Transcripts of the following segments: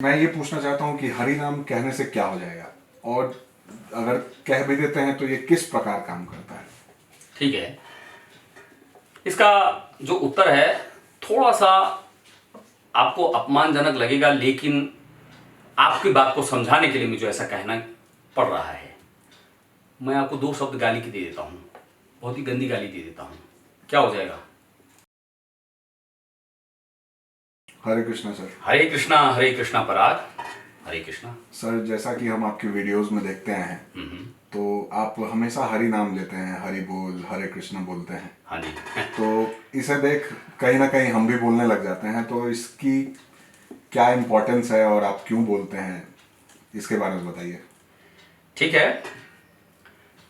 मैं ये पूछना चाहता हूँ कि हरि नाम कहने से क्या हो जाएगा, और अगर कह भी देते हैं तो ये किस प्रकार काम करता है। ठीक है, इसका जो उत्तर है थोड़ा सा आपको अपमानजनक लगेगा, लेकिन आपकी बात को समझाने के लिए मुझे ऐसा कहना पड़ रहा है। मैं आपको दो शब्द गाली की दे देता हूँ, बहुत ही गंदी गाली दे देता हूँ, क्या हो जाएगा? हरे कृष्णा सर। हरे कृष्णा पराग, हरे कृष्णा सर, जैसा कि हम आपकी वीडियोस में देखते हैं तो आप हमेशा हरि नाम लेते हैं, हरि बोल, हरे कृष्णा बोलते हैं। हाँ जी। तो इसे देख कहीं ना कहीं हम भी बोलने लग जाते हैं, तो इसकी क्या इम्पोर्टेंस है और आप क्यों बोलते हैं, इसके बारे में बताइए। ठीक है,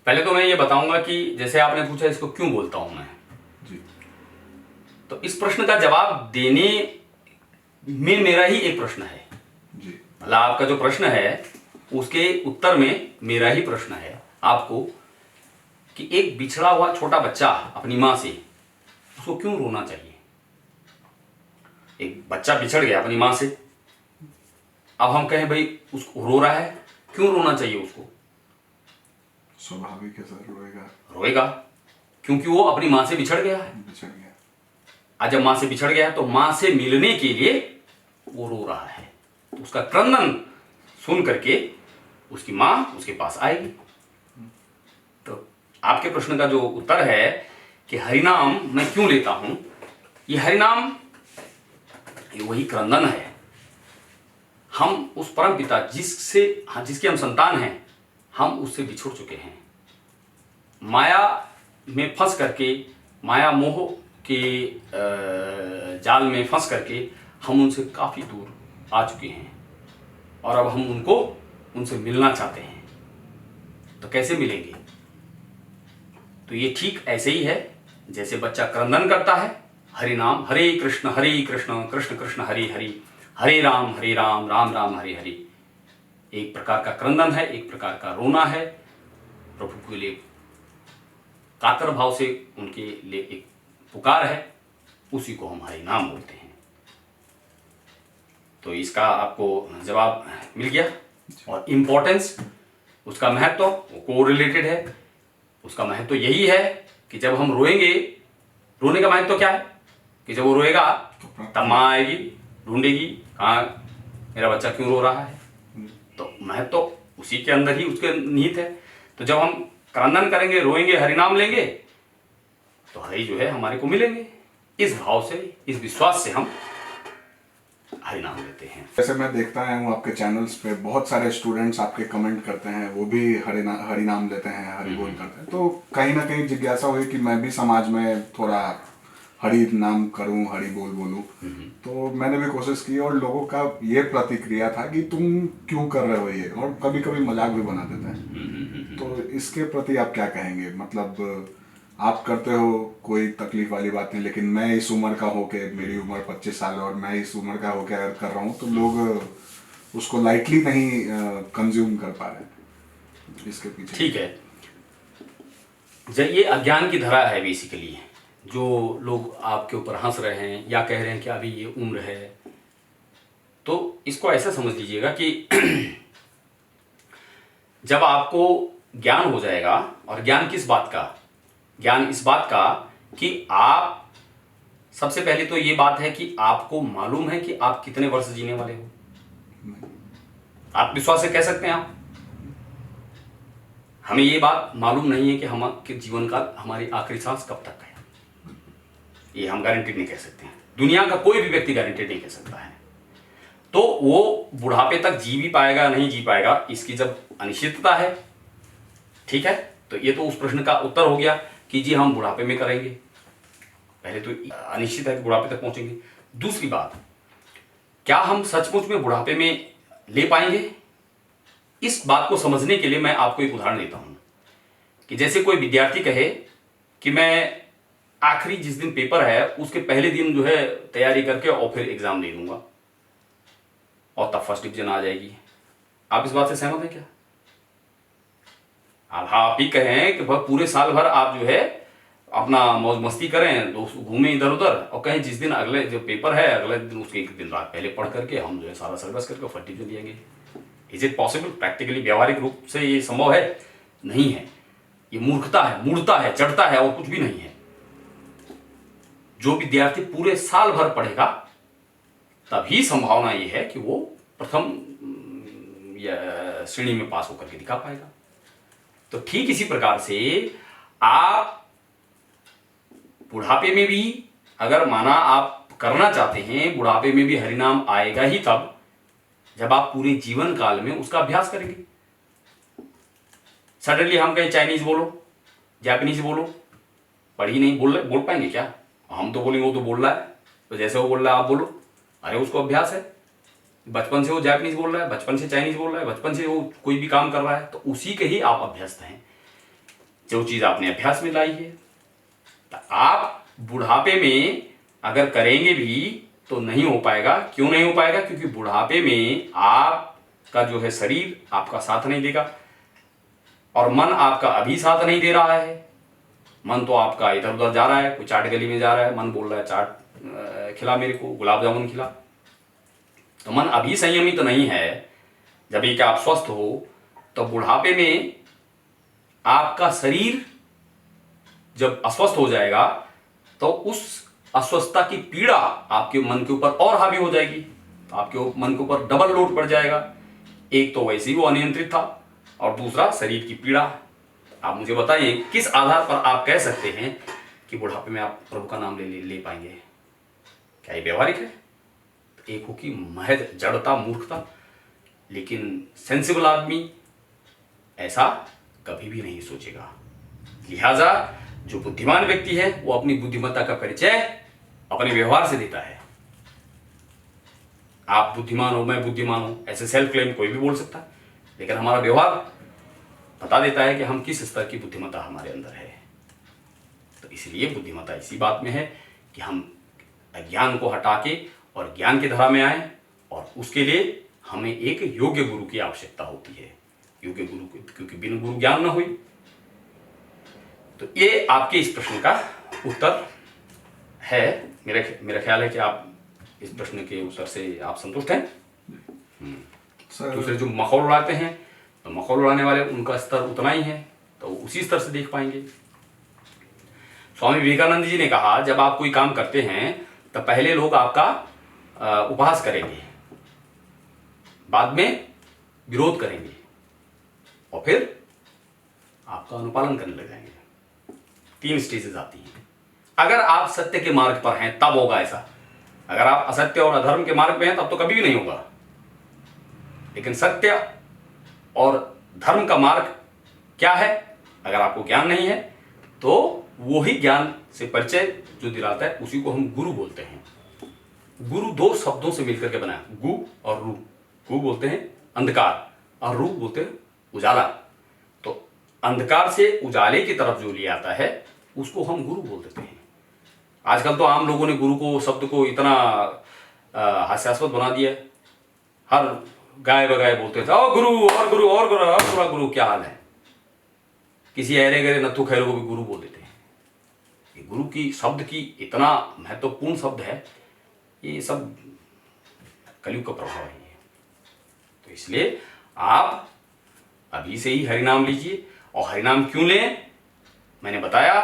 पहले तो मैं ये बताऊंगा कि जैसे आपने पूछा इसको क्यों बोलता हूं मैं जी। तो इस प्रश्न का जवाब देने में मेरा ही एक प्रश्न है जी। मतलब आपका जो प्रश्न है उसके उत्तर में मेरा ही प्रश्न है आपको, कि एक बिछड़ा हुआ छोटा बच्चा अपनी मां से, उसको क्यों रोना चाहिए? एक बच्चा बिछड़ गया अपनी मां से, अब हम कहें भाई उसको रो रहा है, क्यों रोना चाहिए उसको? स्वाभाविक है सर, रोएगा। रोएगा क्योंकि वो अपनी मां से बिछड़ गया है। बिछड़ गया। आज जब मां से बिछड़ गया है तो मां से मिलने के लिए वो रो रहा है, तो उसका क्रंदन सुन करके उसकी मां उसके पास आएगी। तो आपके प्रश्न का जो उत्तर है कि हरिनाम मैं क्यों लेता हूं, ये हरिनाम ये वही क्रंदन है। हम उस परम पिता जिसके हम संतान हैं, हम उससे बिछुड़ चुके हैं, माया में फंस करके, माया मोह के जाल में फंस करके हम उनसे काफी दूर आ चुके हैं, और अब हम उनसे मिलना चाहते हैं। तो कैसे मिलेंगे? तो ये ठीक ऐसे ही है जैसे बच्चा क्रंदन करता है, हरि नाम, हरे कृष्ण कृष्ण कृष्ण हरे हरि, हरे राम राम राम हरे हरि। एक प्रकार का क्रंदन है, एक प्रकार का रोना है, प्रभु के लिए कातर भाव से उनके लिए एक पुकार है, उसी को हम हरि नाम बोलते हैं। तो इसका आपको जवाब मिल गया। और इम्पोर्टेंस, उसका महत्व वो कोरिलेटेड है। उसका महत्व यही है कि जब हम रोएंगे, रोने का महत्व क्या है कि जब वो रोएगा तब माँ आएगी, ढूंढेगी कहाँ मेरा बच्चा क्यों रो रहा है। तो महत्व उसी के अंदर ही उसके निहित है। तो जब हम क्रंदन करेंगे, रोएंगे, हरिनाम लेंगे, तो हरि जो है हमारे को मिलेंगे। इस भाव से, इस विश्वास से हम हरिनाम लेते हैं। जैसे मैं देखता हूँ आपके चैनल्स पे बहुत सारे स्टूडेंट्स आपके कमेंट करते हैं, वो भी हरि नाम लेते हैं, हरि बोल करते हैं। तो कहीं ना कहीं जिज्ञासा हुई कि मैं भी समाज में थोड़ा हरि नाम करूं, हरि बोल बोलूं। तो मैंने भी कोशिश की और लोगों का ये प्रतिक्रिया था कि तुम क्यों कर रहे हो ये, और कभी कभी मजाक भी बना देते हैं। तो इसके प्रति आप क्या कहेंगे? मतलब आप करते हो, कोई तकलीफ वाली बात नहीं, लेकिन मैं इस उम्र का होके, मेरी उम्र 25 साल है और मैं इस उम्र का होके अगर कर रहा हूँ तो लोग उसको लाइटली नहीं कंज्यूम कर पा रहे। इसके पीछे ठीक है, जब ये अज्ञान की धरा है बेसिकली, जो लोग आपके ऊपर हंस रहे हैं या कह रहे हैं कि अभी ये उम्र है, तो इसको ऐसा समझ लीजिएगा कि जब आपको ज्ञान हो जाएगा, और ज्ञान किस बात का? ज्ञान इस बात का कि आप, सबसे पहले तो ये बात है कि आपको मालूम है कि आप कितने वर्ष जीने वाले हो। आप विश्वास से कह सकते हैं आप, हमें ये बात मालूम नहीं है कि हमारे जीवन का, हमारी आखिरी सांस कब तक है, ये हम गारंटी नहीं कह सकते हैं। दुनिया का कोई भी व्यक्ति गारंटी नहीं कह सकता है। तो वो बुढ़ापे तक जी भी पाएगा नहीं जी पाएगा, इसकी जब अनिश्चितता है, ठीक है, तो ये तो उस प्रश्न का उत्तर हो गया कि जी हम बुढ़ापे में करेंगे। पहले तो अनिश्चित है कि बुढ़ापे तक पहुंचेंगे। दूसरी बात, क्या हम सचमुच में बुढ़ापे में ले पाएंगे? इस बात को समझने के लिए मैं आपको एक उदाहरण देता हूं कि जैसे कोई विद्यार्थी कहे कि मैं आखिरी जिस दिन पेपर है उसके पहले दिन जो है तैयारी करके और फिर एग्जाम दे दूंगा और तब फर्स्ट डिवीजन आ जाएगी। आप इस बात से सहमत हैं क्या? आप ही कहें कि पूरे साल भर आप जो है अपना मौज मस्ती करें, दोस्त घूमें इधर उधर, और कहीं जिस दिन अगले जो पेपर है अगले दिन उसके एक दिन रात पहले पढ़ करके हम जो है सारा सिलेबस करके फर्स्ट डिवीजन दिएंगे। Is it possible? प्रैक्टिकली व्यावहारिक रूप से ये संभव है? नहीं है। ये मूर्खता है, मूढ़ता है, जड़ता है, और कुछ भी नहीं है। जो विद्यार्थी पूरे साल भर पढ़ेगा तभी संभावना ये है कि वो प्रथम या श्रेणी में पास होकर के दिखा पाएगा। तो ठीक इसी प्रकार से आप बुढ़ापे में भी, अगर माना आप करना चाहते हैं, बुढ़ापे में भी हरिनाम आएगा ही तब जब आप पूरे जीवन काल में उसका अभ्यास करेंगे। सडनली हम कहें चाइनीज बोलो, जापानीज बोलो, पढ़ी नहीं, बोल पाएंगे क्या? हम तो बोलेंगे वो तो बोल रहा है, तो जैसे वो बोल रहा है आप बोलो। अरे उसको अभ्यास है, बचपन से वो जापानीज बोल रहा है, बचपन से चाइनीज बोल रहा है, बचपन से वो कोई भी काम कर रहा है, तो उसी के ही आप अभ्यस्त हैं। जो चीज आपने अभ्यास में लाई है, तो आप बुढ़ापे में अगर करेंगे भी तो नहीं हो पाएगा। क्यों नहीं हो पाएगा? क्योंकि बुढ़ापे में आपका जो है शरीर आपका साथ नहीं देगा, और मन आपका अभी साथ नहीं दे रहा है। मन तो आपका इधर उधर जा रहा है, कोई चाट गली में जा रहा है, मन बोल रहा है चाट खिला मेरे को, गुलाब जामुन खिला। तो मन अभी संयमित तो नहीं है। जब एक आप स्वस्थ हो तो बुढ़ापे में आपका शरीर जब अस्वस्थ हो जाएगा तो उस अस्वस्थता की पीड़ा आपके मन के ऊपर और हावी हो जाएगी, तो आपके मन के ऊपर डबल लोड पड़ जाएगा। एक तो वैसे ही वो अनियंत्रित था, और दूसरा शरीर की पीड़ा। आप मुझे बताइए किस आधार पर आप कह सकते हैं कि बुढ़ापे में आप प्रभु का नाम ले पाएंगे? क्या ये व्यवहारिक है? एक हो कि महज जड़ता, मूर्खता। लेकिन सेंसिबल आदमी ऐसा कभी भी नहीं सोचेगा। लिहाजा जो बुद्धिमान व्यक्ति है वो अपनी बुद्धिमत्ता का परिचय अपने व्यवहार से देता है। आप बुद्धिमान हो, मैं बुद्धिमान हूं, ऐसे सेल्फ क्लेम कोई भी बोल सकता है, लेकिन हमारा व्यवहार बता देता है कि हम किस स्तर की बुद्धिमत्ता हमारे अंदर है। तो इसलिए बुद्धिमत्ता इसी बात में है कि हम अज्ञान को हटा के और ज्ञान की धारा में आए, और उसके लिए हमें एक योग्य गुरु की आवश्यकता होती है। योग्य गुरु, क्योंकि बिन गुरु ज्ञान न हुई। तो ये आपके इस प्रश्न का उत्तर है। मेरा ख्याल है कि आप इस प्रश्न के उत्तर से आप संतुष्ट हैं। दूसरे जो मखौल उड़ाते हैं, तो मखौल उड़ाने वाले उनका स्तर उतना ही है, तो उसी स्तर से देख पाएंगे। स्वामी विवेकानंद जी ने कहा, जब आप कोई काम करते हैं तो पहले लोग आपका उपहास करेंगे, बाद में विरोध करेंगे, और फिर आपका अनुपालन करने लग जाएंगे। 3 स्टेजेस आती हैं। अगर आप सत्य के मार्ग पर हैं तब होगा ऐसा। अगर आप असत्य और अधर्म के मार्ग पे हैं तब तो कभी भी नहीं होगा। लेकिन सत्य और धर्म का मार्ग क्या है? अगर आपको ज्ञान नहीं है तो वो ही ज्ञान से परिचय जो दिलाता है उसी को हम गुरु बोलते हैं। गुरु 2 शब्दों से मिलकर के बना है, गु और रू। गु बोलते हैं अंधकार और रू बोलते हैं उजाला। तो अंधकार से उजाले की तरफ जो ले आता है उसको हम गुरु बोल देते हैं। आजकल तो आम लोगों ने गुरु को, शब्द को इतना हास्यास्पद बना दिया है। हर गाय बगाए बोलते थे ओ गुरु और गुरु और गुरु और पूरा गुरु, क्या हाल है। किसी अरे गरे नत्थु खैरों को भी गुरु बोल देते हैं। ये गुरु की शब्द की इतना महत्वपूर्ण शब्द है, ये सब कलयुग का प्रभाव है। तो इसलिए आप अभी से ही हरिनाम लीजिए। और हरिनाम क्यों लें मैंने बताया।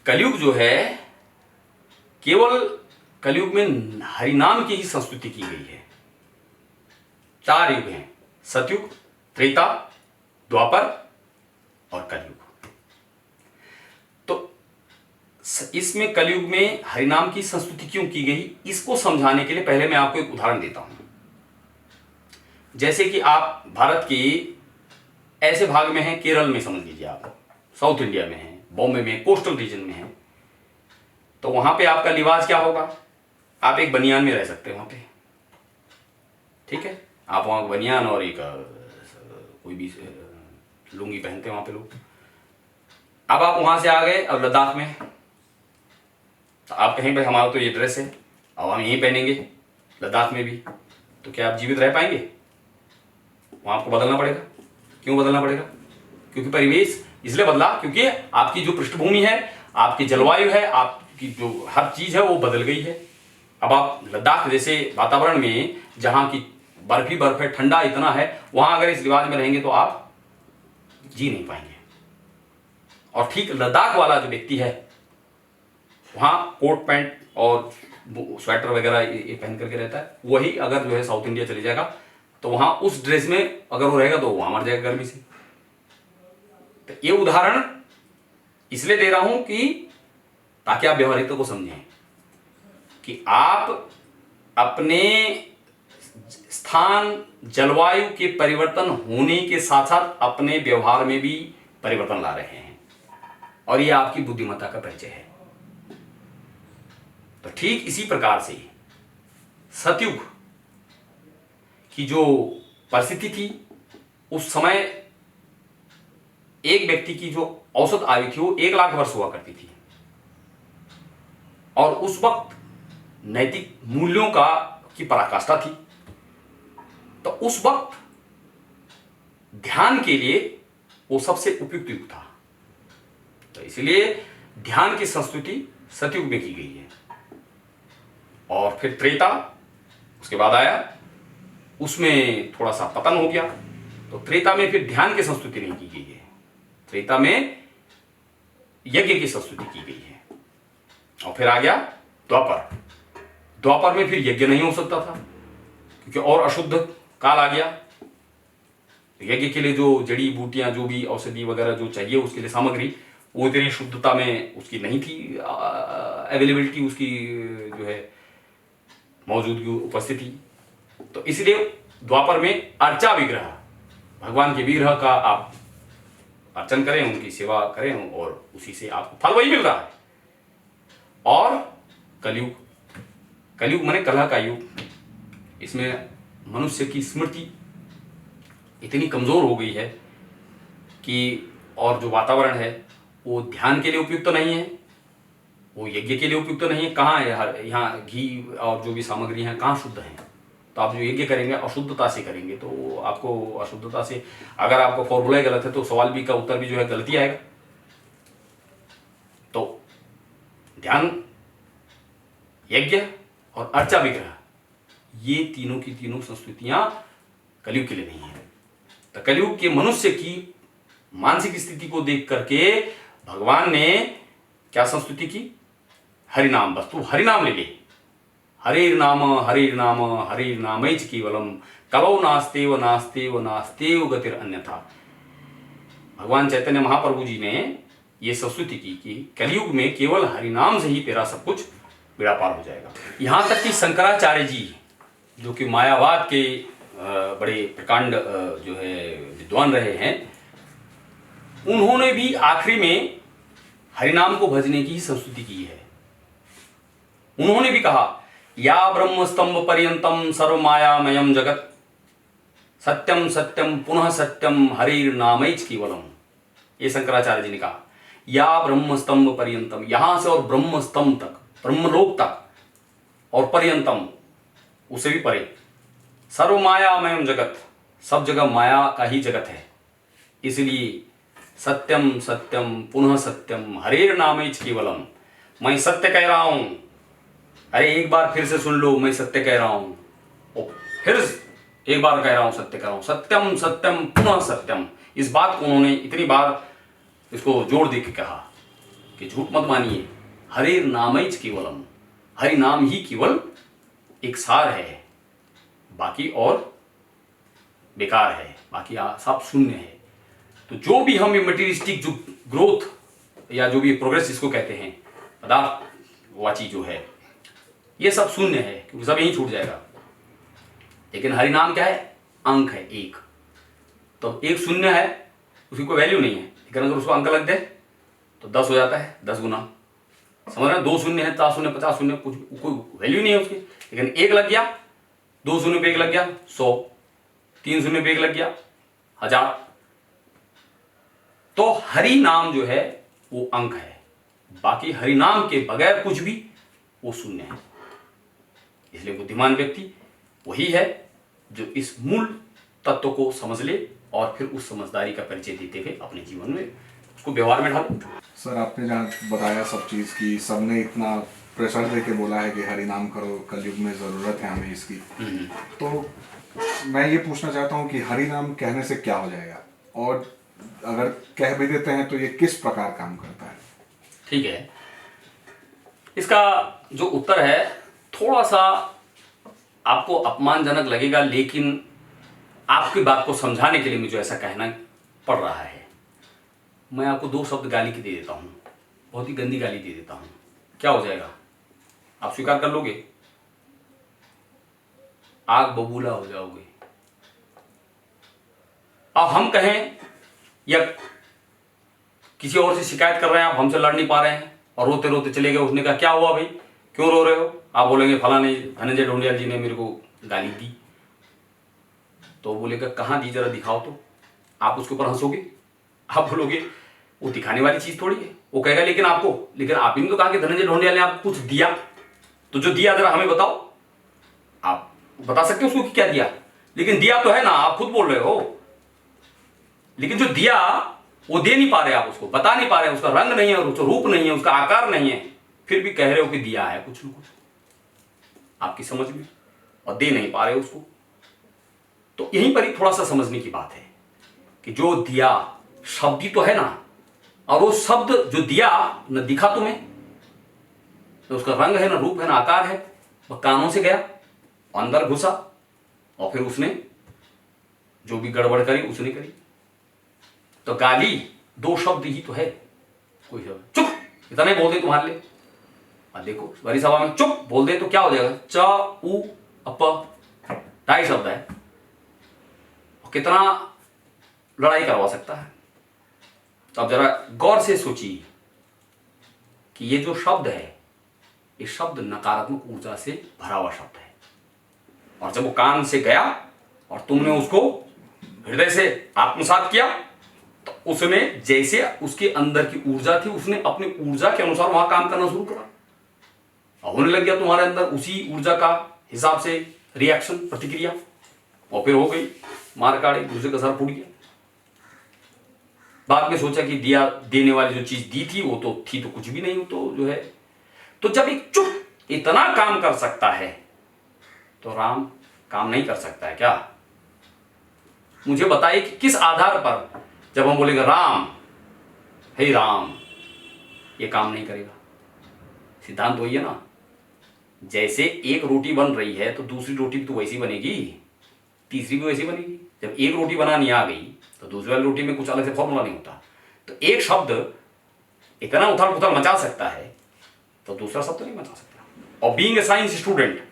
कलयुग जो है, केवल कलयुग में हरिनाम की ही संस्तुति की गई है। 4 युग हैं, सतयुग, त्रेता, द्वापर और कलयुग। तो इसमें कलयुग में हरिनाम की संस्तुति क्यों की गई, इसको समझाने के लिए पहले मैं आपको एक उदाहरण देता हूं। जैसे कि आप भारत के ऐसे भाग में हैं, केरल में समझ लीजिए, आप साउथ इंडिया में हैं, बॉम्बे में, कोस्टल रीजन में हैं, तो वहां पे आपका लिबास क्या होगा? आप एक बनियान में रह सकते हैं वहां पे, ठीक है। आप वहां बनियान और एक कोई भी लुंगी पहनते हैं वहां पे लोग। अब आप वहां से आ गए अब लद्दाख में, तो आप कहें भाई हमारा तो ये ड्रेस है, अब हम यही पहनेंगे लद्दाख में भी, तो क्या आप जीवित रह पाएंगे? वहां आपको बदलना पड़ेगा। क्यों बदलना पड़ेगा? क्योंकि परिवेश इसलिए बदला क्योंकि आपकी जो पृष्ठभूमि है, आपकी जलवायु है, आपकी जो हर चीज है वो बदल गई है। अब आप लद्दाख जैसे वातावरण में जहां की बर्फ ही बर्फ है, ठंडा इतना है, वहां अगर इस रिवाज में रहेंगे तो आप जी नहीं पाएंगे। और ठीक लद्दाख वाला जो व्यक्ति है वहां कोट पैंट और स्वेटर वगैरह ये पहन करके रहता है, वही अगर जो है साउथ इंडिया चले जाएगा तो वहां उस ड्रेस में अगर वो रहेगा तो वहां मर जाएगा गर्मी से। तो ये उदाहरण इसलिए दे रहा हूं कि ताकि आप व्यवहारिकता को समझें कि आप अपने स्थान जलवायु के परिवर्तन होने के साथ साथ अपने व्यवहार में भी परिवर्तन ला रहे हैं, और यह आपकी बुद्धिमत्ता का परिचय है। तो ठीक इसी प्रकार से सतयुग की जो परिस्थिति थी, उस समय एक व्यक्ति की जो औसत आयु थी वो 1 लाख वर्ष हुआ करती थी, और उस वक्त नैतिक मूल्यों की पराकाष्ठा थी। तो उस वक्त ध्यान के लिए वो सबसे उपयुक्त युग था। तो इसलिए ध्यान की संस्कृति सतयुग में की गई है। और फिर त्रेता उसके बाद आया, उसमें थोड़ा सा पतन हो गया। तो त्रेता में फिर ध्यान की संस्कृति नहीं की गई है, त्रेता में यज्ञ की संस्कृति की गई है। और फिर आ गया द्वापर। द्वापर में फिर यज्ञ नहीं हो सकता था क्योंकि और अशुद्ध काल आ गया। यज्ञ के लिए जो जड़ी बूटियां, जो भी औषधि वगैरह जो चाहिए उसके लिए सामग्री, वो इतनी शुद्धता में उसकी नहीं थी, अवेलेबिलिटी उसकी जो है मौजूदगी, उपस्थिति। तो इसलिए द्वापर में अर्चा विग्रह, भगवान के विग्रह का आप अर्चन करें, उनकी सेवा करें और उसी से आपको फल वही मिल रहा है। और कलयुग, कलयुग माने कलह का युग। इसमें मनुष्य की स्मृति इतनी कमजोर हो गई है कि, और जो वातावरण है वो ध्यान के लिए उपयुक्त तो नहीं है, वो यज्ञ के लिए उपयुक्त नहीं है। कहाँ है यहाँ घी और जो भी सामग्री है कहाँ शुद्ध है? तो आप जो यज्ञ करेंगे अशुद्धता से करेंगे तो आपको अशुद्धता से, अगर आपका फॉर्मूला ही गलत है तो सवाल भी का उत्तर भी जो है गलती आएगा। तो ध्यान, यज्ञ और अर्चा विग्रह, ये तीनों की तीनों संस्कृतियां कलयुग के लिए नहीं है। तो कलयुग के मनुष्य की मानसिक स्थिति को देख करके भगवान ने क्या संस्तुति की? हरिनाम। बस तू हरिनाम ले ले, हरे नाम हरे नामैच केवलम कलौ नास्तेव नास्तेव नास्तेव गतिर अन्यथा। भगवान चैतन्य महाप्रभु जी ने ये संस्तुति की कि कलयुग में केवल हरिनाम से ही तेरा सब कुछ बेड़ा पार हो जाएगा। यहां तक कि शंकराचार्य जी जो कि मायावाद के बड़े प्रकांड जो है विद्वान रहे हैं, उन्होंने भी आखिरी में हरिनाम को भजने की संस्तुति की है। उन्होंने भी कहा, या ब्रह्म स्तंभ पर्यंतम सर्व मायामयम जगत सत्यम सत्यम पुनः सत्यम हरिर नामैच केवलम। ये शंकराचार्य जी ने कहा, या ब्रह्म स्तंभ पर्यंतम, यहां से और ब्रह्म स्तंभ तक, ब्रह्मलोक तक, और पर्यंतम उसे भी परे, सर्व मायामयम जगत, सब जगह माया का ही जगत है। इसलिए सत्यम सत्यम पुनः सत्यम हरेर नामैच केवलम, मैं सत्य कह रहा हूं। अरे एक बार फिर से सुन लो, मैं सत्य कह रहा हूं, और फिर एक बार कह रहा हूं, सत्य कह रहा हूं, सत्यम सत्यम पुनः सत्यम। इस बात को उन्होंने इतनी बार इसको जोड़ दे के कहा कि झूठ मत मानिए, हरेर नामैच केवलम, हरि नाम ही केवल एक सार है, बाकी और बेकार है, बाकी सब शून्य है। तो जो भी हम मटेरियलिस्टिक जो ग्रोथ या जो भी प्रोग्रेस इसको कहते हैं, पदार्थवाची जो है, ये सब शून्य है क्योंकि सब यहीं छूट जाएगा। लेकिन हरिनाम क्या है? अंक है एक। तो एक शून्य है, उसकी कोई वैल्यू नहीं है, लेकिन अगर उसको अंक लग दे तो 10 हो जाता है, 10 गुना। समझ रहे हैं? 2 शून्य है, 4 शून्य, 50 शून्य, कुछ कोई वैल्यू नहीं है उसकी। लेकिन एक लग गया, 2 शून्य पे एक लग गया 100, 3 शून्य पे एक लग गया 1000। तो हरि नाम जो है वो अंक है, बाकी हरि नाम के बगैर कुछ भी वो शून्य है। इसलिए बुद्धिमान व्यक्ति वही है जो इस मूल तत्व को समझ ले और फिर उस समझदारी का परिचय देते हुए अपने जीवन में उसको व्यवहार में ढालो। सर आपने जहाँ बताया सब चीज़ की, सबने इतना प्रेशर दे के बोला है कि हरि नाम करो, कलयुग में ज़रूरत है हमें इसकी, तो मैं ये पूछना चाहता हूँ कि हरि नाम कहने से क्या हो जाएगा, और अगर कह भी देते हैं तो ये किस प्रकार काम करता है? ठीक है, इसका जो उत्तर है थोड़ा सा आपको अपमानजनक लगेगा, लेकिन आपकी बात को समझाने के लिए मुझे ऐसा कहना पड़ रहा है। मैं आपको 2 शब्द गाली के दे देता हूँ, बहुत ही गंदी गाली दे देता हूँ, क्या हो जाएगा? आप स्वीकार कर लोगे? आग बबूला हो जाओगे। अब हम कहें या किसी और से शिकायत कर रहे हैं, आप हमसे लड़ नहीं पा रहे हैं और रोते रोते चले गए, उसने कहा क्या हुआ भाई, क्यों रो रहे हो? आप बोलेंगे फलाने धनंजय ढोंडियाल जी ने मेरे को गाली दी। तो बोलेगा कहाँ दी, जरा दिखाओ तो। आप उसके ऊपर हंसोगे, आप बोलोगे वो दिखाने वाली चीज थोड़ी है। वो कहेगा लेकिन आप ही ने तो कहा कि धनंजय ढोंडियाल ने आपको कुछ दिया, तो जो दिया जरा हमें बताओ। आप बता सकते हो उसको कि क्या दिया, लेकिन दिया तो है ना, आप खुद बोल रहे हो। लेकिन जो दिया वो दे नहीं पा रहे, आप उसको बता नहीं पा रहे, उसका रंग नहीं है, उसका रूप नहीं है, उसका आकार नहीं है, फिर भी कह रहे हो कि दिया है कुछ न कुछ आपकी समझ में, और दे नहीं पा रहे उसको। तो यहीं पर ही थोड़ा सा समझने की बात है कि जो दिया शब्द ही तो है ना, और वो शब्द जो दिया न दिखा तुम्हें, तो उसका रंग है, ना रूप है, ना आकार है, वह कानों से गया, अंदर घुसा, और फिर उसने जो भी गड़बड़ करी उसने करी। तो गाली 2 शब्द ही तो है, कोई शब्द चुप इतना ही बोल दे तुम्हारे लिए। अब देखो बड़ी सभा में चुप बोल दे तो क्या हो जाएगा? च उ अप 2.5 शब्द है, कितना लड़ाई करवा सकता है। तो अब जरा गौर से सोचिए कि ये जो शब्द है, ये शब्द नकारात्मक ऊर्जा से भरा हुआ शब्द है, और जब वो कान से गया और तुमने उसको हृदय से आत्मसात किया, तो उसने जैसे उसके अंदर की ऊर्जा थी, उसने अपनी ऊर्जा के अनुसार वहां काम करना शुरू करा, और होने लग गया तुम्हारे अंदर उसी ऊर्जा का हिसाब से रिएक्शन, प्रतिक्रिया, और फिर हो गई मार काट, एक दूसरे का सर फूट गया। बाद में सोचा कि दिया देने वाली जो चीज दी थी वो तो थी तो कुछ भी नहीं, तो जो है, तो जब एक चुप इतना काम कर सकता है तो राम काम नहीं कर सकता है क्या? मुझे बताइए कि किस आधार पर जब हम बोलेंगे राम, हे राम, ये काम नहीं करेगा? सिद्धांत वही है ना, जैसे एक रोटी बन रही है तो दूसरी रोटी भी तो वैसी बनेगी, तीसरी भी वैसी बनेगी। जब एक रोटी बनानी आ गई तो दूसरी वाली रोटी में कुछ अलग से फॉर्मूला नहीं होता। तो एक शब्द इतना उथल पुथल मचा सकता है तो दूसरा शब्द नहीं मचा सकता। और बीइंग ए साइंस स्टूडेंट,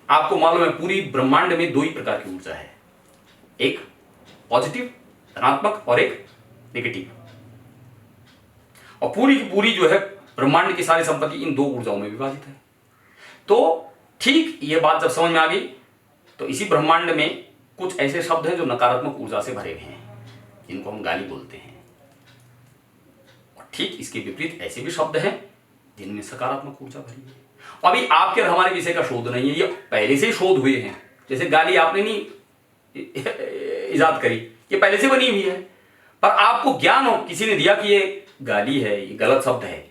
आपको मालूम है पूरी ब्रह्मांड में 2 ही प्रकार की ऊर्जा है, एक पॉजिटिव धनात्मक और एक नेगेटिव, और पूरी की पूरी जो है ब्रह्मांड की सारी संपत्ति इन 2 ऊर्जाओं में विभाजित है। तो ठीक ये बात जब समझ में आ गई, तो इसी ब्रह्मांड में कुछ ऐसे शब्द हैं जो नकारात्मक ऊर्जा से भरे हुए हैं, जिनको हम गाली बोलते हैं, और ठीक इसके विपरीत ऐसे भी शब्द हैं जिनमें सकारात्मक ऊर्जा भरी है। अभी आपके और हमारे विषय का शोध नहीं है, ये पहले से ही शोध हुए हैं। जैसे गाली आपने नहीं इजाद करी, ये पहले से बनी हुई है, पर आपको ज्ञान हो, किसी ने दिया कि ये गाली है, ये गलत शब्द है।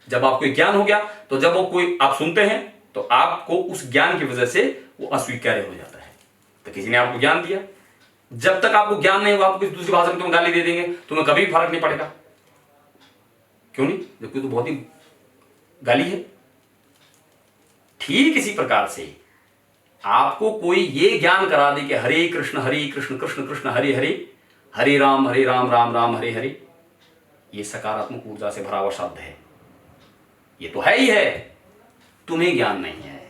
जब आपको ज्ञान हो गया तो जब वो कोई आप सुनते हैं तो आपको उस ज्ञान की वजह से वो अस्वीकार्य हो जाता है। तो किसी ने आपको ज्ञान दिया, जब तक आपको ज्ञान नहीं होगा आप किसी दूसरी भाषा में तुम्हें गाली दे देंगे, तुम्हें कभी फर्क नहीं पड़ेगा। क्यों नहीं? जबकि तो बहुत ही गाली है। ठीक इसी प्रकार से आपको कोई ये ज्ञान करा दे कि हरे कृष्ण कृष्ण कृष्ण हरे हरे, हरे राम राम राम हरे हरे, ये सकारात्मक ऊर्जा से भरा हुआ शब्द है, ये तो है ही है, तुम्हें ज्ञान नहीं है।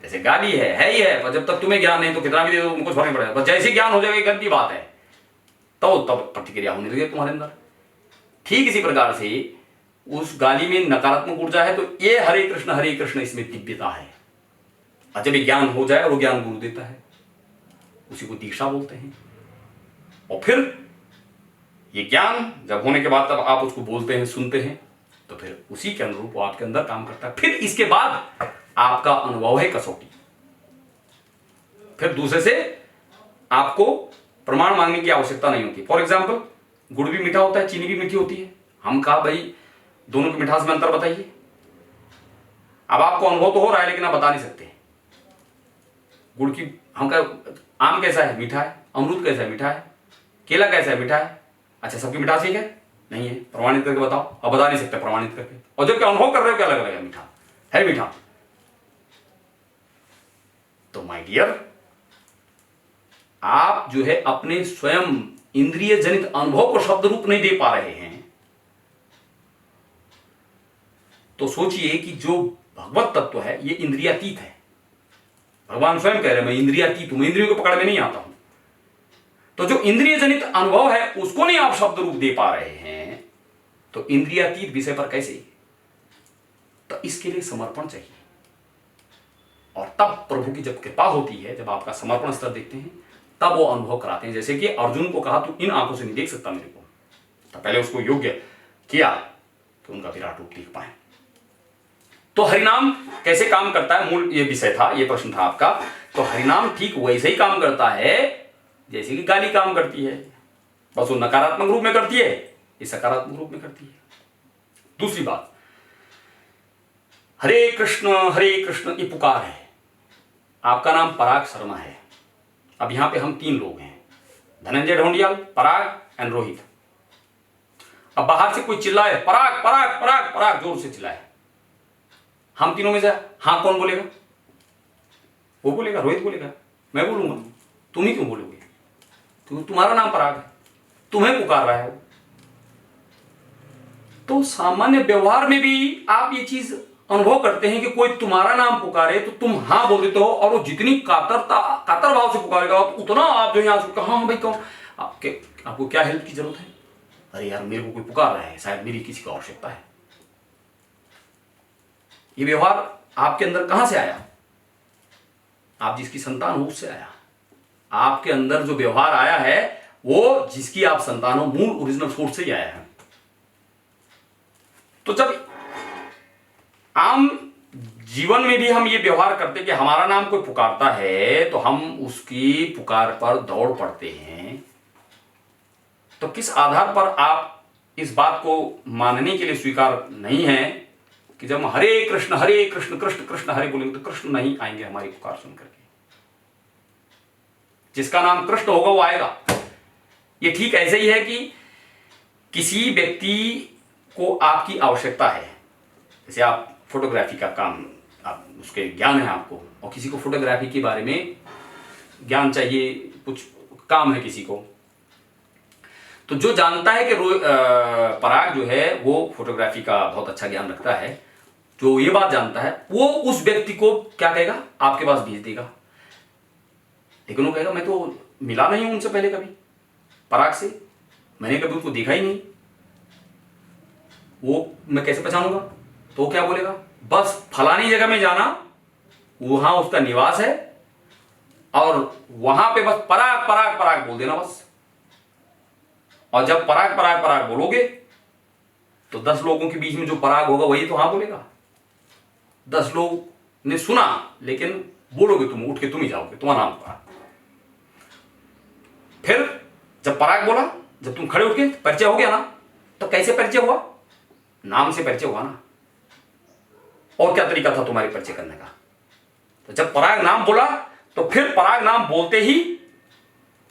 जैसे गाली है ही है, पर जब तक तुम्हें ज्ञान नहीं तो कितना भी दे दो तुमको फर्क नहीं पड़ेगा। बस जैसे ज्ञान हो जाएगा गंदी बात है, तो तब प्रतिक्रिया होने लगे तुम्हारे अंदर। ठीक इसी प्रकार से उस गाली में नकारात्मक ऊर्जा है, तो ये हरे कृष्ण इसमें दिव्यता है। और जब ज्ञान हो जाए, वो ज्ञान गुरु देता है, उसी को दीक्षा बोलते हैं। और फिर ये ज्ञान जब होने के बाद तब आप उसको बोलते हैं, सुनते हैं, तो फिर उसी के अनुरूप वो आपके अंदर काम करता है। फिर इसके बाद आपका अनुभव है कसौटी, फिर दूसरे से आपको प्रमाण मांगने की आवश्यकता नहीं होती। फॉर एग्जाम्पल, गुड़ भी मीठा होता है, चीनी भी मीठी होती है। हम कहा भाई दोनों की मिठास में अंतर बताइए। अब आपको अनुभव तो हो रहा है लेकिन आप बता नहीं सकते। गुड़ की, हम कहा आम कैसा है, मीठा है। अमरूद कैसा है, मीठा है। केला कैसा है, मीठा है। अच्छा, सबकी मिठास एक है? नहीं है। प्रमाणित करके बताओ। अब बता नहीं सकते प्रमाणित करके, और जबकि अनुभव कर रहे हो क्या अलग अलग है, मीठा है, मीठा। तो माय डियर, आप जो है अपने स्वयं इंद्रिय जनित अनुभव को शब्द रूप नहीं दे पा रहे हैं, तो सोचिए कि जो भगवत तत्व है ये इंद्रियातीत है। भगवान स्वयं कह रहे हैं मैं इंद्रियातीत हूं, मैं इंद्रियों को पकड़ में नहीं आता हूं। तो जो इंद्रिय जनित अनुभव है उसको नहीं आप शब्द रूप दे पा रहे हैं, तो इंद्रियातीत विषय पर कैसे? तो इसके लिए समर्पण चाहिए, और तब प्रभु की जब कृपा होती है, जब आपका समर्पण स्तर देखते हैं, तब वो अनुभव कराते हैं। जैसे कि अर्जुन को कहा तू इन आंखों से नहीं देख सकता मेरे को, तो पहले उसको योग्य किया कि उनका विराट रूप देख पाए। तो हरिनाम कैसे काम करता है, मूल ये विषय था, ये प्रश्न था आपका। तो हरिनाम ठीक वैसे ही काम करता है जैसे कि गाली काम करती है, बस वो नकारात्मक रूप में करती है, ये सकारात्मक रूप में करती है। दूसरी बात, हरे कृष्ण ये पुकार है। आपका नाम पराग शर्मा है। अब यहां पे हम 3 लोग हैं, धनंजय ढोंडियाल, पराग एंड रोहित। अब बाहर से कोई चिल्लाए पराग पराग पराग पराग, जोर से चिल्लाए, हम तीनों में से हाँ कौन बोलेगा? वो बोलेगा, रोहित बोलेगा, मैं बोलूंगा। तुम ही क्यों बोलोगे? क्योंकि तुम्हारा नाम पराग है, तुम्हें पुकार रहा है वो। तो सामान्य व्यवहार में भी आप ये चीज अनुभव करते हैं कि कोई तुम्हारा नाम पुकारे तो तुम हाँ बोल देते हो, और वो जितनी कातर भाव से पुकारेगा तो उतना आप जो यहाँ हाँ भाई कौन, आपको क्या हेल्प की जरूरत है? अरे यार मेरे को कोई पुकार रहा है, शायद मेरी किसी को आवश्यकता है। ये व्यवहार आपके अंदर कहां से आया? आप जिसकी संतान हो उससे आया। आपके अंदर जो व्यवहार आया है वो जिसकी आप संतान हो, मूल ओरिजिनल सोर्स से ही आया है। तो जब आम जीवन में भी हम ये व्यवहार करते कि हमारा नाम कोई पुकारता है तो हम उसकी पुकार पर दौड़ पड़ते हैं, तो किस आधार पर आप इस बात को मानने के लिए स्वीकार नहीं है कि जब हम हरे कृष्ण कृष्ण कृष्ण हरे बोलेंगे तो कृष्ण नहीं आएंगे हमारी पुकार सुन करके? जिसका नाम कृष्ण होगा वो आएगा। ये ठीक ऐसे ही है कि किसी व्यक्ति को आपकी आवश्यकता है, जैसे आप फोटोग्राफी का काम, आप उसके ज्ञान है आपको, और किसी को फोटोग्राफी के बारे में ज्ञान चाहिए, कुछ काम है किसी को, तो जो जानता है कि पराग जो है वो फोटोग्राफी का बहुत अच्छा ज्ञान रखता है, जो ये बात जानता है, वो उस व्यक्ति को क्या कहेगा, आपके पास भेज देगा। लेकिन वो कहेगा मैं तो मिला नहीं हूं उनसे पहले कभी, पराग से मैंने कभी उनको देखा ही नहीं, वो मैं कैसे पहचानूंगा? तो क्या बोलेगा, बस फलानी जगह में जाना, वहां उसका निवास है, और वहां पे बस पराग पराग पराग बोल देना बस। और जब पराग पराग पराग बोलोगे तो 10 लोगों के बीच में जो पराग होगा वही तो हाँ बोलेगा। 10 लोग ने सुना लेकिन बोलोगे तुम, उठ के तुम ही जाओगे, तुम्हारा नाम पराग। फिर जब पराग बोला, जब तुम खड़े उठ के परिचय हो गया ना, तो कैसे परिचय हुआ? नाम से परिचय हुआ ना। और क्या तरीका था तुम्हारे परिचय करने का? तो जब पराग नाम बोला तो फिर पराग नाम बोलते ही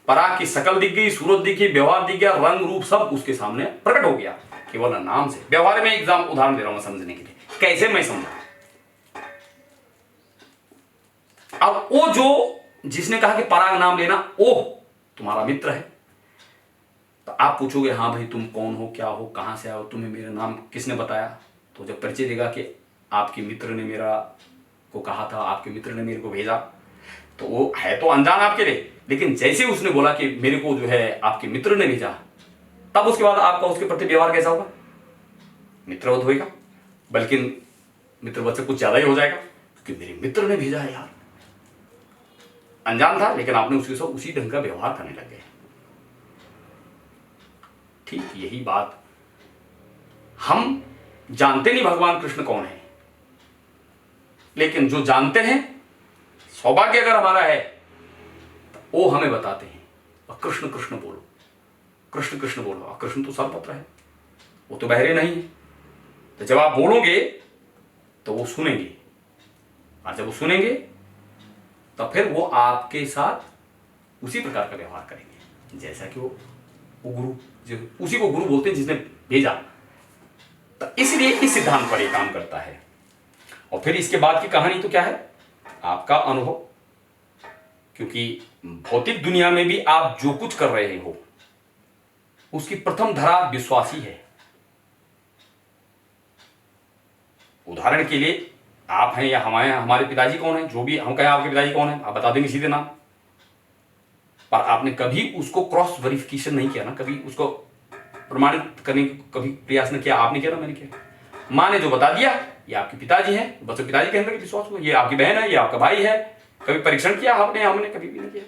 पराग की शकल दिख गई, सूरत दिखी, व्यवहार दिख गया, रंग रूप सब उसके सामने प्रकट हो गया, केवल नाम से। व्यवहार में उदाहरण दे रहा हूं मैं समझने के लिए, कैसे मैं समझा। अब वो जो जिसने कहा कि पराग नाम लेना, ओह तुम्हारा मित्र है, तो आप पूछोगे हाँ भाई तुम कौन हो, क्या हो, कहां से आओ, तुम्हें मेरा नाम किसने बताया? तो जब परिचय देगा कि आपके मित्र ने मेरा को कहा था, आपके मित्र ने मेरे को भेजा, तो वो है तो अनजान आपके लिए, लेकिन जैसे उसने बोला कि मेरे को जो है आपके मित्र ने भेजा, तब उसके बाद आपका उसके प्रति व्यवहार कैसा होगा? मित्रवत होगा, बल्कि मित्रवत से कुछ ज्यादा ही हो जाएगा, क्योंकि मेरे मित्र ने भेजा है यार। अनजान था लेकिन आपने उसके साथ उसी ढंग का व्यवहार करने लग गए। ठीक यही बात, हम जानते नहीं भगवान कृष्ण कौन है, लेकिन जो जानते हैं, सौभाग्य अगर हमारा है तो वो हमें बताते हैं, और कृष्ण कृष्ण बोलो, कृष्ण कृष्ण बोलो। और कृष्ण तो सर्वत्र है, वो तो बहरे नहीं है। तो जब आप बोलोगे तो वो सुनेंगे, और जब वो सुनेंगे तो फिर वो आपके साथ उसी प्रकार का व्यवहार करेंगे जैसा कि वो गुरु, जो उसी को गुरु बोलते हैं जिसने भेजा। तो इसलिए इस सिद्धांत पर ये काम करता है। और फिर इसके बाद की कहानी तो क्या है, आपका अनुभव। क्योंकि भौतिक दुनिया में भी आप जो कुछ कर रहे हो उसकी प्रथम धरा विश्वास ही है। उदाहरण के लिए आप हैं या हमारे पिताजी कौन है, जो भी हम कहें आपके पिताजी कौन है, आप बता देंगे सीधे नाम, पर आपने कभी उसको क्रॉस वेरिफिकेशन नहीं किया ना, कभी उसको प्रमाणित करने का कभी प्रयास नहीं किया। आपने किया ना, मैंने किया। माँ ने जो बता दिया ये आपके पिताजी हैं, बस पिताजी के अंदर विश्वास हुआ। ये आपकी बहन है, ये आपका भाई है, कभी परीक्षण किया आपने? हमने कभी भी नहीं किया।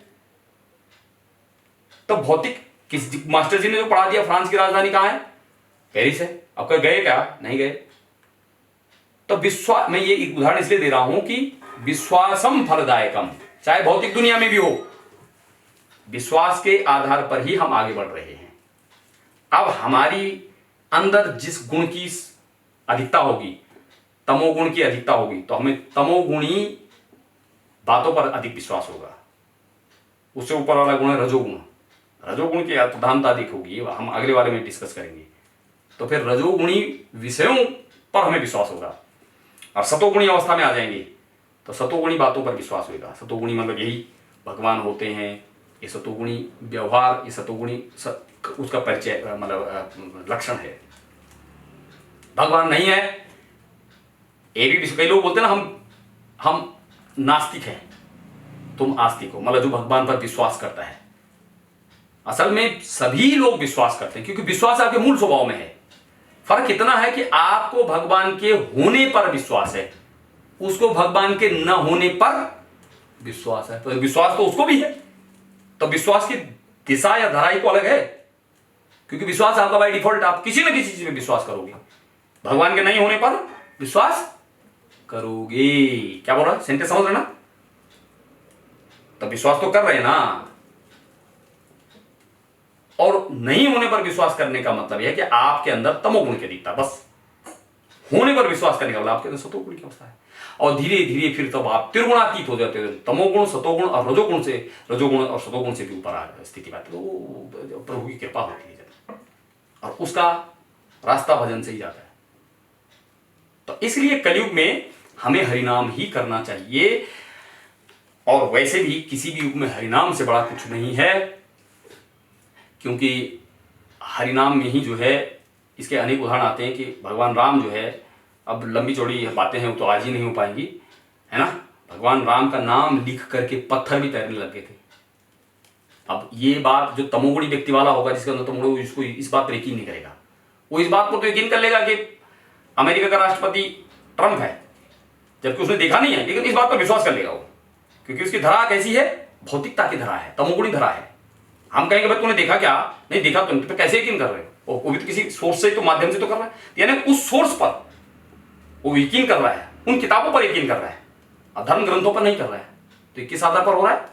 तो भौतिक किस मास्टर जी ने जो पढ़ा दिया फ्रांस की राजधानी कहाँ है, पेरिस है, अब कहीं गए क्या? नहीं गए। तो विश्वास, मैं ये एक उदाहरण इसलिए दे रहा हूं कि विश्वासम फलदायकम, चाहे भौतिक दुनिया में भी हो, विश्वास के आधार पर ही हम आगे बढ़ रहे हैं। अब हमारी अंदर जिस गुण की अधिकता होगी, तमोगुण की अधिकता होगी, तो हमें तमोगुणी बातों पर अधिक विश्वास होगा। उससे ऊपर वाला गुण है रजोगुण। रजोगुण की प्रधानता अधिक होगी, हम अगले बारे में डिस्कस करेंगे। तो फिर रजोगुणी विषयों पर हमें विश्वास होगा। और सतोगुणी अवस्था में आ जाएंगे तो सतोगुणी बातों पर विश्वास होगा। सतोगुणी मतलब यही भगवान होते हैं, ये सतोगुणी व्यवहार, ये सतोगुणी उसका परिचय मतलब लक्षण है। भगवान नहीं है, ये भी कई लोग बोलते हैं ना, हम नास्तिक हैं, तुम आस्तिक हो, मतलब जो भगवान पर विश्वास करता है। असल में सभी लोग विश्वास करते हैं, क्योंकि विश्वास आपके मूल स्वभाव में है। फर्क इतना है कि आपको भगवान के होने पर विश्वास है, उसको भगवान के न होने पर विश्वास है। तो विश्वास तो उसको भी है, तो विश्वास की दिशा या धारा को अलग है। क्योंकि विश्वास आपका बाय डिफॉल्ट, आप किसी न किसी चीज में विश्वास करोगे। भगवान के नहीं होने पर विश्वास करोगे। क्या बोल रहा है, सेंटेंस समझ रहे ना? तो विश्वास तो कर रहे हैं ना। और नहीं होने पर विश्वास करने का मतलब यह है कि आपके अंदर तमोगुण की अधिकता, बस होने पर विश्वास करने का मतलब आपके अंदर सतोगुण की अवस्था है। और धीरे धीरे फिर तब आप त्रिगुणातीत हो जाते हो, तमोगुण, सतोगुण और रजोगुण से, रजोगुण और सतोगुण से भी ऊपर स्थिति पाते, तो प्रभु की कृपा होती है जब, और उसका रास्ता भजन से ही जाता है। तो इसलिए कलयुग में हमें हरिनाम ही करना चाहिए। और वैसे भी किसी भी युग में हरिनाम से बड़ा कुछ नहीं है, क्योंकि हरिनाम में ही जो है, इसके अनेक उदाहरण आते हैं कि भगवान राम जो है, अब लंबी चौड़ी बातें हैं वो तो आज ही नहीं हो पाएंगी, है ना। भगवान राम का नाम लिख करके पत्थर भी तैरने लग गए थे। अब ये बात जो तमोगुणी व्यक्ति वाला होगा, जिसके अंदर तमोगुण, इसको इस बात पर यकीन नहीं करेगा। वो इस बात को तो यकीन कर लेगा कि अमेरिका का राष्ट्रपति ट्रंप है, जबकि उसने देखा नहीं है, लेकिन इस बात पर विश्वास कर लेगा वो, क्योंकि उसकी धरा कैसी है, भौतिकता की धरा है, तमोगुणी धरा है। हम कहेंगे भाई तूने देखा क्या? नहीं देखा, तुम तो कैसे यकीन कर रहे हो? वो भी तो किसी सोर्स से, तो माध्यम से तो कर रहा है, यानी उस सोर्स पर वो यकीन कर रहा है, उन किताबों पर यकीन कर रहा है, और धर्म ग्रंथों पर नहीं कर रहा है। तो ये किस आधार पर हो रहा है?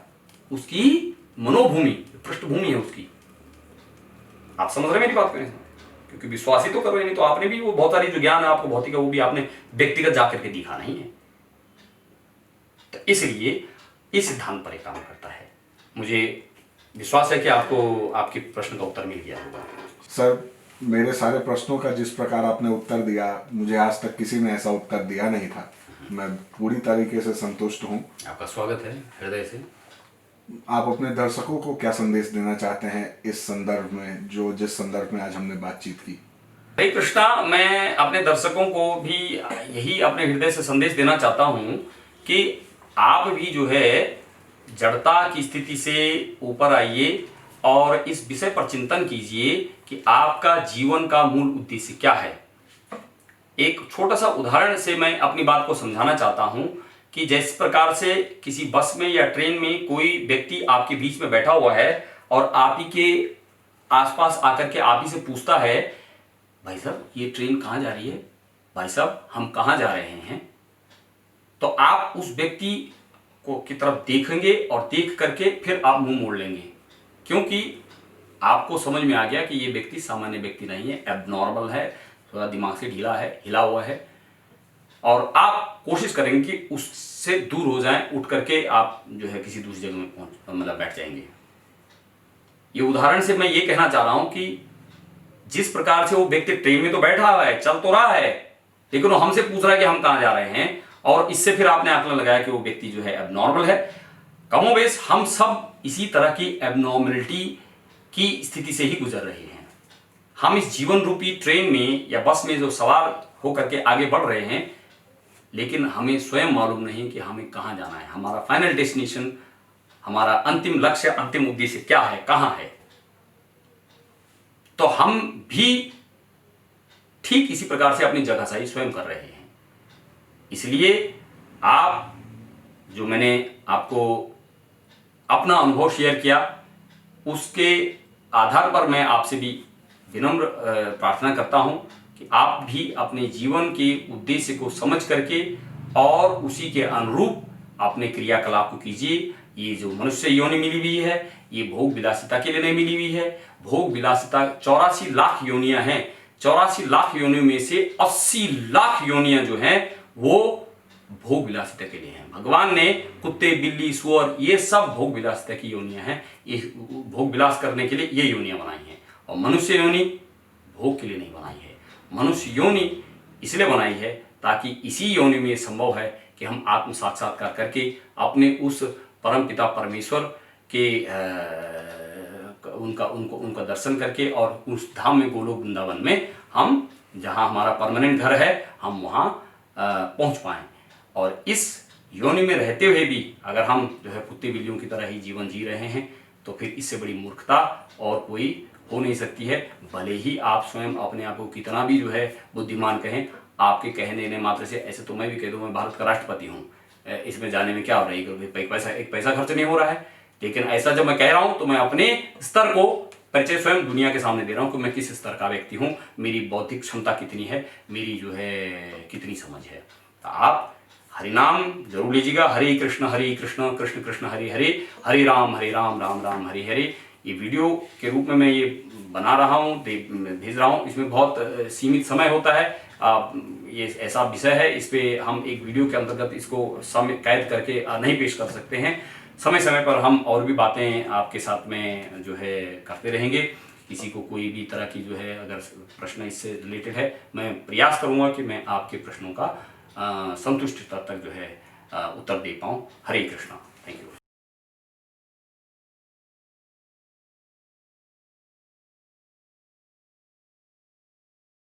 उसकी मनोभूमि, पृष्ठभूमि है उसकी। आप समझ रहे हैं मेरी बात करें? क्योंकि विश्वास ही तो करो, नहीं तो आपने भी वो बहुत सारी जो ज्ञान है आपको भौतिक है, वो भी आपने व्यक्तिगत जाकर के दिखा नहीं है। तो इसलिए इस सिद्धांत पर एक काम करता है। मुझे विश्वास है कि आपको आपके प्रश्न का उत्तर मिल गया होगा। सर, मेरे सारे प्रश्नों का जिस प्रकार आपने उत्तर दिया, मुझे आज तक किसी ने ऐसा उत्तर दिया नहीं था। मैं पूरी तरीके से संतुष्ट हूँ। आपका स्वागत है हृदय से। आप अपने दर्शकों को क्या संदेश देना चाहते हैं इस संदर्भ में, जो जिस संदर्भ में आज हमने बातचीत की? हरे कृष्णा, मैं अपने दर्शकों को भी यही अपने हृदय से संदेश देना चाहता हूँ कि आप भी जो है जड़ता की स्थिति से ऊपर आइए और इस विषय पर चिंतन कीजिए कि आपका जीवन का मूल उद्देश्य क्या है। एक छोटा सा उदाहरण से मैं अपनी बात को समझाना चाहता हूं कि जिस प्रकार से किसी बस में या ट्रेन में कोई व्यक्ति आपके बीच में बैठा हुआ है और आप ही के आसपास आकर के आप ही से पूछता है, भाई साहब ये ट्रेन कहाँ जा रही है, भाई साहब हम कहाँ जा रहे हैं, तो आप उस व्यक्ति को की तरफ देखेंगे और देख करके फिर आप मुंह मोड़ लेंगे। क्योंकि आपको समझ में आ गया कि ये व्यक्ति सामान्य व्यक्ति नहीं है, एबनॉर्मल है, थोड़ा दिमाग से ढीला है, हिला हुआ है, और आप कोशिश करेंगे कि उससे दूर हो जाएं, उठ करके आप जो है किसी दूसरी जगह में मतलब बैठ जाएंगे। ये उदाहरण से मैं ये कहना चाह रहा हूं कि जिस प्रकार से वो व्यक्ति ट्रेन में तो बैठा हुआ है, चल तो रहा है, लेकिन वो हमसे पूछ रहा है कि हम कहां जा रहे हैं, और इससे फिर आपने आकलन लगाया कि वो व्यक्ति जो है एबनॉर्मल है। कमोबेश हम सब इसी तरह की एबनॉर्मलिटी की स्थिति से ही गुजर रहे हैं। हम इस जीवन रूपी ट्रेन में या बस में जो सवार होकर के आगे बढ़ रहे हैं, लेकिन हमें स्वयं मालूम नहीं कि हमें कहां जाना है, हमारा फाइनल डेस्टिनेशन, हमारा अंतिम लक्ष्य, अंतिम उद्देश्य क्या है, कहां है। तो हम भी ठीक इसी प्रकार से अपनी जगहसाही स्वयं कर रहे हैं। इसलिए आप, जो मैंने आपको अपना अनुभव शेयर किया, उसके आधार पर मैं आपसे भी विनम्र प्रार्थना करता हूं कि आप भी अपने जीवन के उद्देश्य को समझ करके और उसी के अनुरूप अपने क्रियाकलाप को कीजिए। ये जो मनुष्य योनि मिली हुई है, ये भोग विलासिता के लिए नहीं मिली हुई है। भोग विलासिता 84 लाख योनियां हैं। 84 लाख योनियों में से 80 लाख योनियां जो हैं वो भोग विलासिता के लिए हैं। भगवान ने कुत्ते, बिल्ली, सुअर, ये सब भोग विलासिता की योनियां हैं। ये भोग विलास करने के लिए ये योनियां बनाई हैं। और मनुष्य योनि भोग के लिए नहीं बनाई है। मनुष्य योनि इसलिए बनाई है ताकि इसी योनि में संभव है कि हम आत्म साक्षात्कार करके अपने उस परम पिता परमेश्वर के उनका दर्शन करके और उस धाम में, गोलोक वृंदावन में, हम जहाँ हमारा परमानेंट घर है, हम वहाँ पहुँच पाएँ। और इस योनि में रहते हुए भी अगर हम जो है कुत्ते बिल्लियों की तरह ही जीवन जी रहे हैं, तो फिर इससे बड़ी मूर्खता और कोई हो नहीं सकती है। भले ही आप स्वयं अपने आप को कितना भी जो है बुद्धिमान कहें, आपके कहने ने मात्र से, ऐसे तो मैं भी कह दूं मैं भारत का राष्ट्रपति हूँ, इसमें जाने में क्या हो रहा है, एक पैसा खर्च नहीं हो रहा है। लेकिन ऐसा जब मैं कह रहा हूँ तो मैं अपने स्तर को परिचय स्वयं दुनिया के सामने दे रहा हूँ कि मैं किस स्तर का व्यक्ति हूँ, मेरी बौद्धिक क्षमता कितनी है, मेरी जो है कितनी समझ है। तो आप हरिनाम जरूर लीजिएगा। हरे कृष्ण कृष्ण कृष्ण हरे हरे, हरे राम राम राम हरे हरे। ये वीडियो के रूप में मैं ये बना रहा हूँ, भेज रहा हूँ। इसमें बहुत सीमित समय होता है। ये ऐसा विषय है, इस पे हम एक वीडियो के अंतर्गत इसको समय कैद करके नहीं पेश कर सकते हैं। समय समय पर हम और भी बातें आपके साथ में जो है करते रहेंगे। किसी को कोई भी तरह की जो है अगर प्रश्न इससे रिलेटेड है, मैं प्रयास करूँगा कि मैं आपके प्रश्नों का संतुष्ट तक जो है उत्तर दे पाऊँ। हरे कृष्णा।